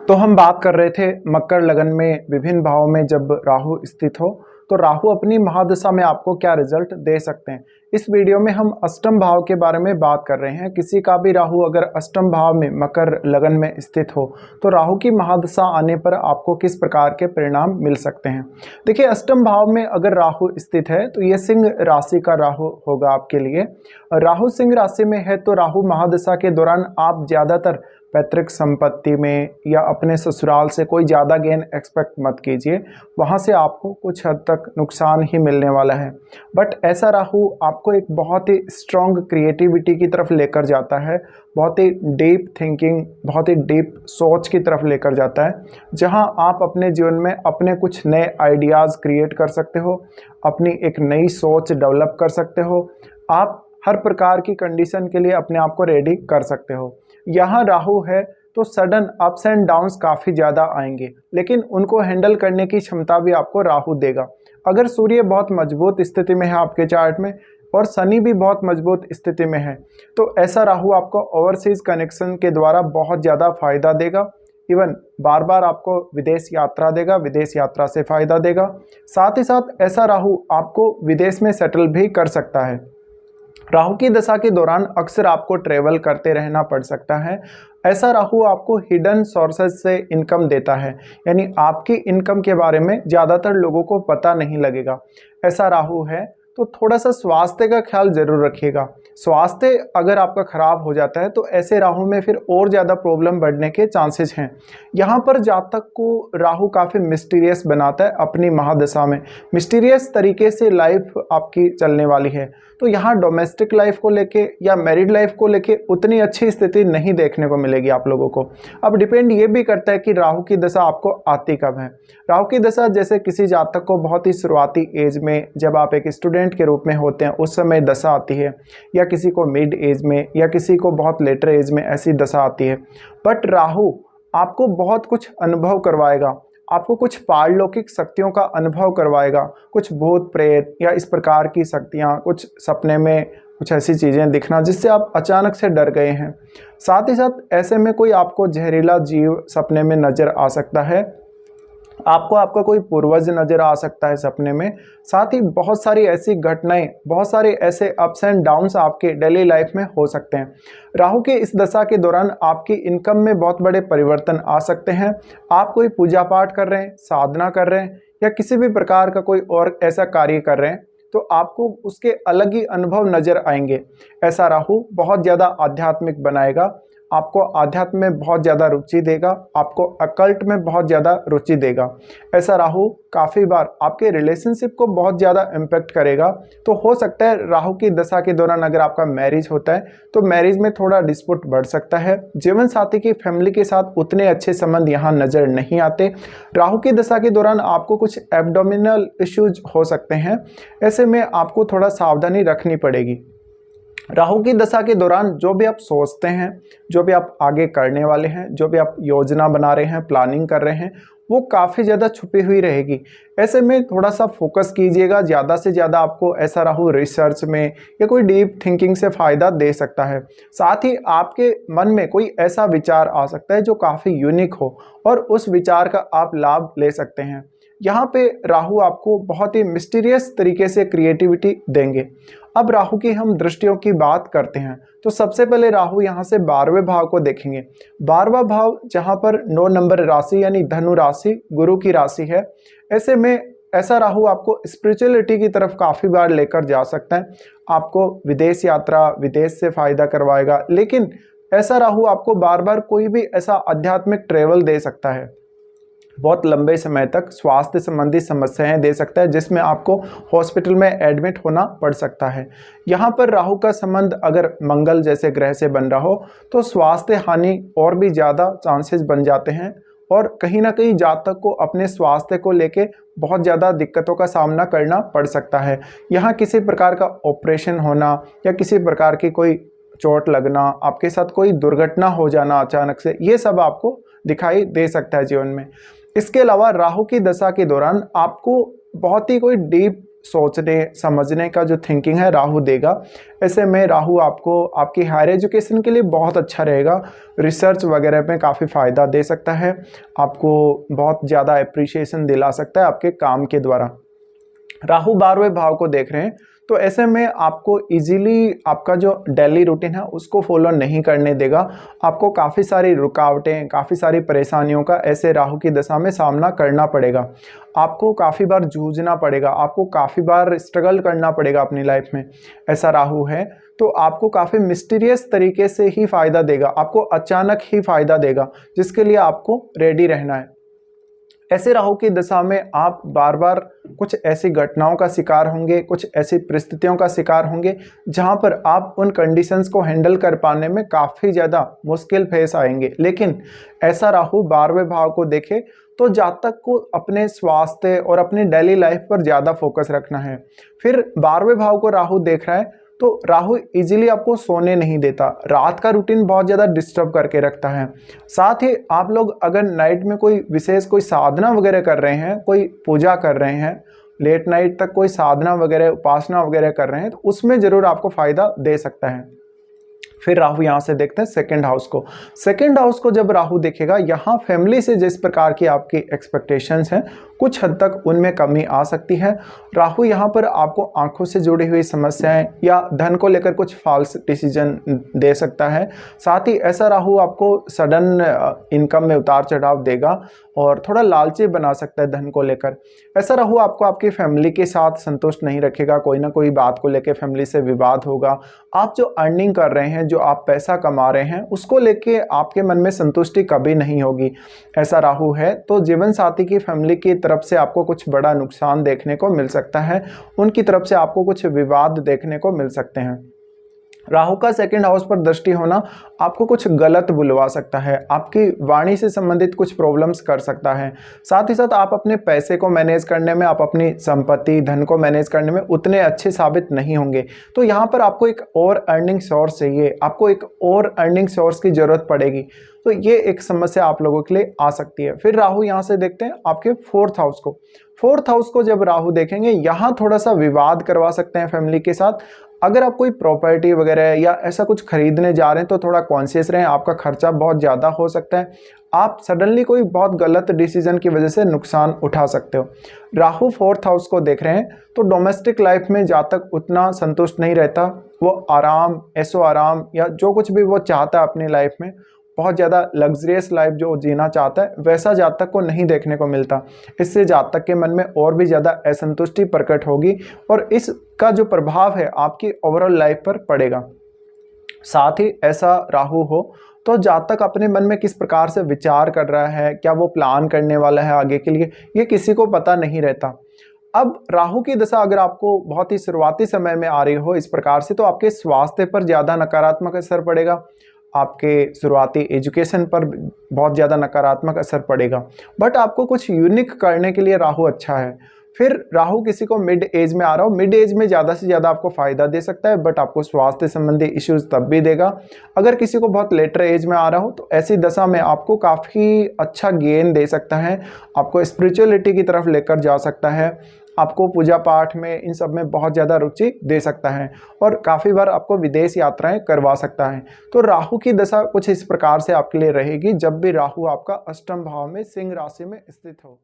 तो हम बात कर रहे थे मकर लगन में विभिन्न भावों में जब राहु स्थित हो तो राहु अपनी महादशा में आपको क्या रिजल्ट दे सकते हैं। इस वीडियो में हम अष्टम भाव के बारे में बात कर रहे हैं। किसी का भी राहु अगर अष्टम भाव में मकर लगन में स्थित हो तो राहु की महादशा आने पर आपको किस प्रकार के परिणाम मिल सकते हैं। देखिए, अष्टम भाव में अगर राहु स्थित है तो ये सिंह राशि का राहु होगा आपके लिए। राहु सिंह राशि में है तो राहु महादशा के दौरान आप ज़्यादातर पैतृक संपत्ति में या अपने ससुराल से कोई ज़्यादा गेन एक्सपेक्ट मत कीजिए। वहाँ से आपको कुछ हद तक नुकसान ही मिलने वाला है। बट ऐसा राहु आपको एक बहुत ही स्ट्रॉन्ग क्रिएटिविटी की तरफ लेकर जाता है, बहुत ही डीप थिंकिंग, बहुत ही डीप सोच की तरफ लेकर जाता है, जहाँ आप अपने जीवन में अपने कुछ नए आइडियाज़ क्रिएट कर सकते हो, अपनी एक नई सोच डेवलप कर सकते हो। आप हर प्रकार की कंडीशन के लिए अपने आप को रेडी कर सकते हो। यहाँ राहु है तो सडन अप्स एंड डाउन्स काफ़ी ज़्यादा आएंगे, लेकिन उनको हैंडल करने की क्षमता भी आपको राहु देगा। अगर सूर्य बहुत मजबूत स्थिति में है आपके चार्ट में और शनि भी बहुत मजबूत स्थिति में है तो ऐसा राहु आपको ओवरसीज कनेक्शन के द्वारा बहुत ज़्यादा फायदा देगा। इवन बार बार आपको विदेश यात्रा देगा, विदेश यात्रा से फ़ायदा देगा। साथ ही साथ ऐसा राहु आपको विदेश में सेटल भी कर सकता है। राहु की दशा के दौरान अक्सर आपको ट्रेवल करते रहना पड़ सकता है। ऐसा राहु आपको हिडन सोर्सेज से इनकम देता है, यानी आपकी इनकम के बारे में ज़्यादातर लोगों को पता नहीं लगेगा। ऐसा राहु है तो थोड़ा सा स्वास्थ्य का ख्याल जरूर रखिएगा। स्वास्थ्य अगर आपका खराब हो जाता है तो ऐसे राहु में फिर और ज़्यादा प्रॉब्लम बढ़ने के चांसेस हैं। यहाँ पर जातक को राहु काफ़ी मिस्टीरियस बनाता है अपनी महादशा में। मिस्टीरियस तरीके से लाइफ आपकी चलने वाली है, तो यहाँ डोमेस्टिक लाइफ को लेके या मैरिड लाइफ को लेके उतनी अच्छी स्थिति नहीं देखने को मिलेगी आप लोगों को। अब डिपेंड ये भी करता है कि राहु की दशा आपको आती कब है। राहु की दशा जैसे किसी जातक को बहुत ही शुरुआती एज में, जब आप एक स्टूडेंट के रूप में होते हैं उस समय दशा आती है, या किसी को मिड एज में, या किसी को बहुत लेटर एज में ऐसी दशा आती है। बट राहु आपको बहुत कुछ अनुभव करवाएगा, आपको कुछ पारलौकिक शक्तियों का अनुभव करवाएगा, कुछ भूत प्रेत या इस प्रकार की शक्तियाँ, कुछ सपने में कुछ ऐसी चीज़ें दिखना जिससे आप अचानक से डर गए हैं। साथ ही साथ ऐसे में कोई आपको जहरीला जीव सपने में नज़र आ सकता है, आपको आपका कोई पूर्वज नज़र आ सकता है सपने में। साथ ही बहुत सारी ऐसी घटनाएं, बहुत सारे ऐसे अप्स एंड डाउन्स आपके डेली लाइफ में हो सकते हैं। राहु के इस दशा के दौरान आपकी इनकम में बहुत बड़े परिवर्तन आ सकते हैं। आप कोई पूजा पाठ कर रहे हैं, साधना कर रहे हैं, या किसी भी प्रकार का कोई और ऐसा कार्य कर रहे हैं तो आपको उसके अलग ही अनुभव नज़र आएंगे। ऐसा राहु बहुत ज़्यादा आध्यात्मिक बनाएगा, आपको आध्यात्म में बहुत ज़्यादा रुचि देगा, आपको अकल्ट में बहुत ज़्यादा रुचि देगा। ऐसा राहु काफ़ी बार आपके रिलेशनशिप को बहुत ज़्यादा इम्पेक्ट करेगा। तो हो सकता है राहु की दशा के दौरान अगर आपका मैरिज होता है तो मैरिज में थोड़ा डिस्प्यूट बढ़ सकता है। जीवन साथी की फैमिली के साथ उतने अच्छे संबंध यहाँ नज़र नहीं आते। राहु की दशा के दौरान आपको कुछ एब्डोमिनल इश्यूज हो सकते हैं, ऐसे में आपको थोड़ा सावधानी रखनी पड़ेगी। राहु की दशा के दौरान जो भी आप सोचते हैं, जो भी आप आगे करने वाले हैं, जो भी आप योजना बना रहे हैं, प्लानिंग कर रहे हैं, वो काफ़ी ज़्यादा छुपी हुई रहेगी। ऐसे में थोड़ा सा फोकस कीजिएगा। ज़्यादा से ज़्यादा आपको ऐसा राहु रिसर्च में या कोई डीप थिंकिंग से फ़ायदा दे सकता है। साथ ही आपके मन में कोई ऐसा विचार आ सकता है जो काफ़ी यूनिक हो और उस विचार का आप लाभ ले सकते हैं। यहाँ पे राहु आपको बहुत ही मिस्टीरियस तरीके से क्रिएटिविटी देंगे। अब राहु की हम दृष्टियों की बात करते हैं तो सबसे पहले राहु यहाँ से 12वें भाव को देखेंगे। 12वां भाव जहाँ पर 9 नंबर राशि यानी धनु राशि गुरु की राशि है। ऐसे में ऐसा राहु आपको स्पिरिचुअलिटी की तरफ काफ़ी बार लेकर जा सकता है। आपको विदेश यात्रा, विदेश से फ़ायदा करवाएगा, लेकिन ऐसा राहु आपको बार बार कोई भी ऐसा आध्यात्मिक ट्रेवल दे सकता है। बहुत लंबे समय तक स्वास्थ्य संबंधी समस्याएं दे सकता है, जिसमें आपको हॉस्पिटल में एडमिट होना पड़ सकता है। यहाँ पर राहु का संबंध अगर मंगल जैसे ग्रह से बन रहा हो तो स्वास्थ्य हानि और भी ज़्यादा चांसेस बन जाते हैं, और कहीं ना कहीं जातक को अपने स्वास्थ्य को लेके बहुत ज़्यादा दिक्कतों का सामना करना पड़ सकता है। यहाँ किसी प्रकार का ऑपरेशन होना या किसी प्रकार की कोई चोट लगना, आपके साथ कोई दुर्घटना हो जाना अचानक से, ये सब आपको दिखाई दे सकता है जीवन में। इसके अलावा राहु की दशा के दौरान आपको बहुत ही कोई डीप सोचने समझने का जो थिंकिंग है राहु देगा। ऐसे में राहु आपको आपकी हायर एजुकेशन के लिए बहुत अच्छा रहेगा। रिसर्च वगैरह में काफ़ी फ़ायदा दे सकता है, आपको बहुत ज़्यादा अप्रिशिएशन दिला सकता है आपके काम के द्वारा। राहु 12वें भाव को देख रहे हैं, तो ऐसे में आपको इजीली आपका जो डेली रूटीन है उसको फॉलो नहीं करने देगा। आपको काफ़ी सारी रुकावटें, काफ़ी सारी परेशानियों का ऐसे राहु की दशा में सामना करना पड़ेगा। आपको काफ़ी बार जूझना पड़ेगा, आपको काफ़ी बार स्ट्रगल करना पड़ेगा अपनी लाइफ में। ऐसा राहु है तो आपको काफ़ी मिस्टीरियस तरीके से ही फ़ायदा देगा, आपको अचानक ही फ़ायदा देगा, जिसके लिए आपको रेडी रहना है। ऐसे राहु की दशा में आप बार बार कुछ ऐसी घटनाओं का शिकार होंगे, कुछ ऐसी परिस्थितियों का शिकार होंगे जहां पर आप उन कंडीशंस को हैंडल कर पाने में काफ़ी ज़्यादा मुश्किल फेस आएंगे। लेकिन ऐसा राहु 12वें भाव को देखे तो जातक को अपने स्वास्थ्य और अपनी डेली लाइफ पर ज़्यादा फोकस रखना है। फिर 12वें भाव को राहु देख रहा है तो राहु इजीली आपको सोने नहीं देता, रात का रूटीन बहुत ज़्यादा डिस्टर्ब करके रखता है। साथ ही आप लोग अगर नाइट में कोई विशेष कोई साधना वगैरह कर रहे हैं, कोई पूजा कर रहे हैं, लेट नाइट तक कोई साधना वगैरह उपासना वगैरह कर रहे हैं, तो उसमें ज़रूर आपको फ़ायदा दे सकता है। फिर राहु यहाँ से देखते हैं सेकंड हाउस को। सेकंड हाउस को जब राहु देखेगा, यहाँ फैमिली से जिस प्रकार की आपकी एक्सपेक्टेशंस हैं कुछ हद तक उनमें कमी आ सकती है। राहु यहाँ पर आपको आंखों से जुड़ी हुई समस्याएं या धन को लेकर कुछ फॉल्स डिसीजन दे सकता है। साथ ही ऐसा राहु आपको सडन इनकम में उतार चढ़ाव देगा और थोड़ा लालची बना सकता है धन को लेकर। ऐसा राहु आपको आपकी फैमिली के साथ संतुष्ट नहीं रखेगा, कोई ना कोई बात को लेकर फैमिली से विवाद होगा। आप जो अर्निंग कर रहे हैं, जो आप पैसा कमा रहे हैं, उसको लेके आपके मन में संतुष्टि कभी नहीं होगी। ऐसा राहु है तो जीवन साथी की फैमिली की तरफ से आपको कुछ बड़ा नुकसान देखने को मिल सकता है, उनकी तरफ से आपको कुछ विवाद देखने को मिल सकते हैं। राहु का सेकंड हाउस पर दृष्टि होना आपको कुछ गलत बुलवा सकता है, आपकी वाणी से संबंधित कुछ प्रॉब्लम्स कर सकता है। साथ ही साथ आप अपने पैसे को मैनेज करने में, आप अपनी संपत्ति धन को मैनेज करने में उतने अच्छे साबित नहीं होंगे। तो यहाँ पर आपको एक और अर्निंग सोर्स चाहिए, आपको एक और अर्निंग सोर्स की जरूरत पड़ेगी। तो ये एक समस्या आप लोगों के लिए आ सकती है। फिर राहु यहाँ से देखते हैं आपके फोर्थ हाउस को। फोर्थ हाउस को जब राहु देखेंगे, यहाँ थोड़ा सा विवाद करवा सकते हैं फैमिली के साथ। अगर आप कोई प्रॉपर्टी वगैरह या ऐसा कुछ खरीदने जा रहे हैं तो थोड़ा कॉन्शियस रहें, आपका खर्चा बहुत ज़्यादा हो सकता है। आप सडनली कोई बहुत गलत डिसीजन की वजह से नुकसान उठा सकते हो। राहु फोर्थ हाउस को देख रहे हैं तो डोमेस्टिक लाइफ में जातक उतना संतुष्ट नहीं रहता, वो आराम, ऐशो आराम या जो कुछ भी वो चाहता है अपनी लाइफ में, बहुत ज़्यादा लग्जरियस लाइफ जो जीना चाहता है, वैसा जातक को नहीं देखने को मिलता। इससे जातक के मन में और भी ज़्यादा असंतुष्टि प्रकट होगी और इसका जो प्रभाव है आपकी ओवरऑल लाइफ पर पड़ेगा। साथ ही ऐसा राहु हो तो जातक अपने मन में किस प्रकार से विचार कर रहा है, क्या वो प्लान करने वाला है आगे के लिए, ये किसी को पता नहीं रहता। अब राहु की दशा अगर आपको बहुत ही शुरुआती समय में आ रही हो इस प्रकार से, तो आपके स्वास्थ्य पर ज़्यादा नकारात्मक असर पड़ेगा, आपके शुरुआती एजुकेशन पर बहुत ज़्यादा नकारात्मक असर पड़ेगा। बट आपको कुछ यूनिक करने के लिए राहु अच्छा है। फिर राहु किसी को मिड एज में आ रहा हो, मिड एज में ज़्यादा से ज़्यादा आपको फ़ायदा दे सकता है, बट आपको स्वास्थ्य संबंधी इश्यूज तब भी देगा। अगर किसी को बहुत लेटर एज में आ रहा हो तो ऐसी दशा में आपको काफ़ी अच्छा गेन दे सकता है, आपको स्पिरिचुअलिटी की तरफ लेकर जा सकता है, आपको पूजा पाठ में इन सब में बहुत ज़्यादा रुचि दे सकता है और काफ़ी बार आपको विदेश यात्राएं करवा सकता है। तो राहु की दशा कुछ इस प्रकार से आपके लिए रहेगी जब भी राहु आपका अष्टम भाव में सिंह राशि में स्थित हो।